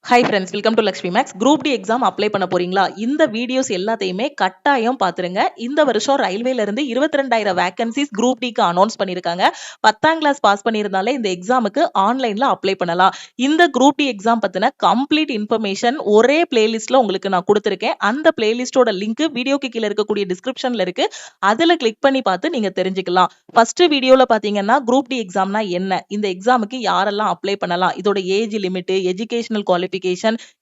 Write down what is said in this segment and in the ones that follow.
Hi friends, welcome to Lakshmi max. Group D exam apply பண்ண போறீங்களா? இந்த வீடியோஸ் எல்லாத்தையுமே கட்டாயம் பாத்துருங்க. இந்த வருஷம் ரயில்வேல இருந்து 22,000 வேகன்சிஸ் குரூப் டிக்கு அனௌன்ஸ் பண்ணிருக்காங்க. 10ஆம் கிளாஸ் பாஸ் பண்ணியிருந்தாலே இந்த எக்ஸாமுக்கு ஆன்லைன்ல அப்ளை பண்ணலாம். இந்த குரூப் டி எக்ஸாம் பத்தின கம்ப்ளீட் இன்ஃபர்மேஷன் ஒரே பிளேலிஸ்ட்ல உங்களுக்கு நான் கொடுத்திருக்கேன். அந்த பிளேலிஸ்டோட லிங்க் வீடியோக்கு கீழே இருக்கக்கூடிய டிஸ்கிரிப்ஷன்ல இருக்கு. அதுல கிளிக் பண்ணி பார்த்து நீங்க தெரிஞ்சுக்கலாம். ஃபர்ஸ்ட் வீடியோல பாத்தீங்கன்னா குரூப் டி எக்ஸாம்னா என்ன, இந்த எக்ஸாமுக்கு யாரெல்லாம் அப்ளை பண்ணலாம், இதோட ஏஜ் லிமிட், எஜுகேஷனல் குவாலிஃபிகேஷன்,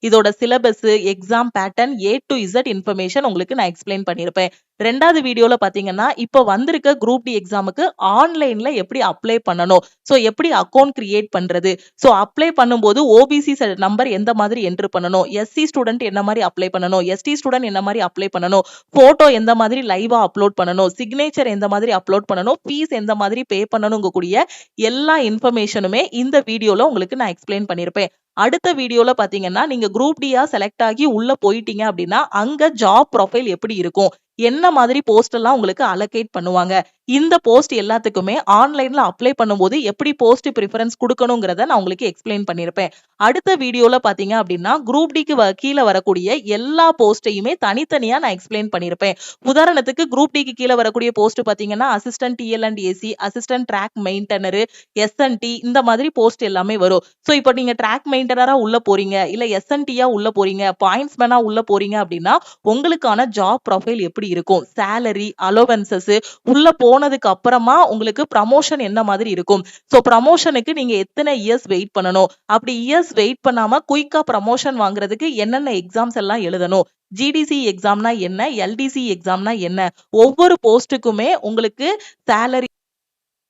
இதோட syllabus, exam pattern A to Z information உங்களுக்கு நான் எக்ஸ்பிளைன் பண்ணிருப்பேன். ரெண்டாவது வீடியோல பாத்தீங்கன்னா இப்ப வந்திருக்க குரூப் டி எக்ஸாமுக்கு ஆன்லைன்ல எப்படி அப்ளை பண்ணணும், சோ எப்படி அக்கவுண்ட் கிரியேட் பண்றது, சோ அப்ளை பண்ணும்போது ஓபிசி நம்பர் எந்த மாதிரி என்டர் பண்ணணும், எஸ்சி ஸ்டூடெண்ட் என்ன மாதிரி அப்ளை பண்ணணும், எஸ்டி ஸ்டூடெண்ட் என்ன மாதிரி அப்ளை பண்ணணும், போட்டோ எந்த மாதிரி லைவா அப்லோட் பண்ணணும், சிக்னேச்சர் எந்த மாதிரி அப்லோட் பண்ணணும், ஃபீஸ் எந்த மாதிரி பே பண்ணணும்ங்க கூடிய எல்லா இன்ஃபர்மேஷனுமே இந்த வீடியோல உங்களுக்கு நான் எக்ஸ்பிளைன் பண்ணிருப்பேன். அடுத்த வீடியோல பாத்தீங்கன்னா நீங்க குரூப் டியா செலக்ட் ஆகி உள்ள போயிட்டீங்க அப்படின்னா அங்க ஜாப் ப்ரொஃபைல் எப்படி இருக்கும், என்ன மாதிரி போஸ்ட் எல்லாம் உங்களுக்கு அலோகேட் பண்ணுவாங்க, இந்த போஸ்ட் எல்லாத்துக்குமே ஆன்லைன்ல அப்ளை பண்ணும்போது எப்படி போஸ்ட் ப்ரிஃபரன்ஸ் கொடுக்கணுங்கிறத நான் உங்களுக்கு எக்ஸ்பிளைன் பண்ணிருப்பேன். அடுத்த வீடியோல பாத்தீங்க அப்படின்னா குரூப் டிக்கு கீழே வரக்கூடிய எல்லா போஸ்டையுமே தனித்தனியா நான் எக்ஸ்பிளைன் பண்ணிருப்பேன். உதாரணத்துக்கு குரூப் டிக்கு கீழே வரக்கூடிய போஸ்ட் பாத்தீங்கன்னா assistant TL and AC, assistant track maintainer, SNT, இந்த மாதிரி போஸ்ட் எல்லாமே வரும். சோ இப்போ நீங்க ட்ராக் மெயின்டெனரா உள்ள போறீங்க, இல்ல எஸ்என்டியா உள்ள போறீங்க, பாயிண்ட்ஸ்மேனா உள்ள போறீங்க அப்படின்னா உங்களுக்கான ஜாப் ப்ரொஃபைல் எப்படி இருக்கும், சேலரி, அலோவன்சஸ், உள்ள போனதுக்கு அப்புறமா உங்களுக்கு ப்ரமோஷன் என்ன மாதிரி இருக்கும், சோ ப்ரமோஷனுக்கு நீங்க எத்தனை இயர்ஸ் வெயிட் பண்ணணும், அப்படி இயர்ஸ் வெயிட் பண்ணாம குயிக்கா ப்ரமோஷன் வாங்குறதுக்கு என்னென்ன எக்ஸாம்ஸ் எல்லாம் எழுதணும், ஜிடிசி எக்ஸாம்னா என்ன, எல்டிசி எக்ஸாம்னா என்ன, ஒவ்வொரு போஸ்ட்டுக்குமே உங்களுக்கு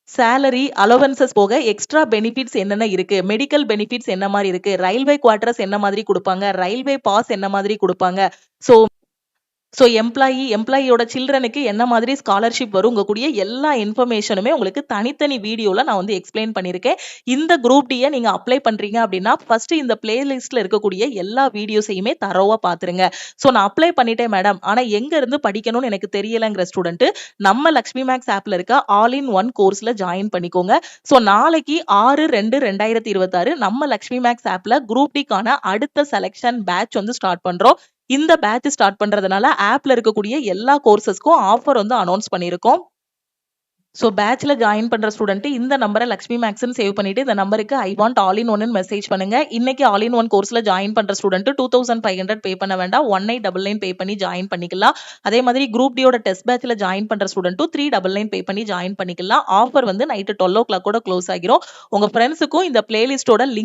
சேலரி அலோவன்சஸ் போக எக்ஸ்ட்ரா பெனிஃபிட்ஸ் என்னென்ன இருக்கு, மெடிக்கல் பெனிஃபிட்ஸ் என்ன மாதிரி இருக்கு, ரயில்வே குவார்டர்ஸ் என்ன மாதிரி கொடுப்பாங்க, ரயில்வே பாஸ் என்ன மாதிரி கொடுப்பாங்க, சோ எம்ப்ளாயியோட சில்ட்ரனுக்கு என்ன மாதிரி ஸ்காலர்ஷிப் வரும் கூடிய எல்லா இன்ஃபர்மேஷனுமே உங்களுக்கு தனித்தனி வீடியோல நான் வந்து எக்ஸ்பிளைன் பண்ணிருக்கேன். இந்த குரூப் டியை நீங்க அப்ளை பண்றீங்க அப்படின்னா ஃபர்ஸ்ட் இந்த பிளேலிஸ்ட்ல இருக்கக்கூடிய எல்லா வீடியோஸையுமே தரோவா பாத்துருங்க. சோ நான் அப்ளை பண்ணிட்டேன் மேடம், ஆனா எங்க இருந்து படிக்கணும்னு எனக்கு தெரியலங்கிற ஸ்டூடெண்ட் நம்ம லக்ஷ்மி மேக்ஸ் ஆப்ல இருக்க ஆல் இன் ஒன் கோர்ஸ்ல ஜாயின் பண்ணிக்கோங்க. சோ நாளைக்கு 6/2/2026 நம்ம லக்ஷ்மி மேக்ஸ் ஆப்ல குரூப் டிக்கான அடுத்த செலக்ஷன் பேட்ச் வந்து ஸ்டார்ட் பண்றோம். இந்த பேட்ச் ஸ்டார்ட் பண்றதுனால ஆப்ல இருக்கக்கூடிய எல்லா கோர்சஸ்க்கும் ஆஃபர் வந்து அனௌன்ஸ் பண்ணிருக்கோம். சோ பேட்ச்ல ஜாயின் பண்ற ஸ்டூடெண்ட் இந்த நம்பரை லக்ஷ்மி மேக்ஸ்னு சேவ் பண்ணிட்டு இந்த நம்பருக்கு I want all in one message பண்ணுங்க. இன்னைக்கு ஆல் இன் ஒன் கோர்ஸ்ல ஜாயின் பண்ற ஸ்டூடெண்ட் 2500 பே பண்ண வேண்டாம், 1899 பே பண்ணி ஜாயின் பண்ணிக்கலாம். அதே மாதிரி குரூப் டியோட டெஸ்ட் பேட்ச்ல ஜாயின் பண்ற ஸ்டூடெண்ட் 399 பே பண்ணி ஜாயின் பண்ணிக்கலாம். ஆஃபர் வந்து நைட் 12 o'clock கூட க்ளோஸ் ஆகிரும். உங்க ஃப்ரெண்ட்ஸுக்கும் இந்த பிளேலிஸ்டோட லிங்க்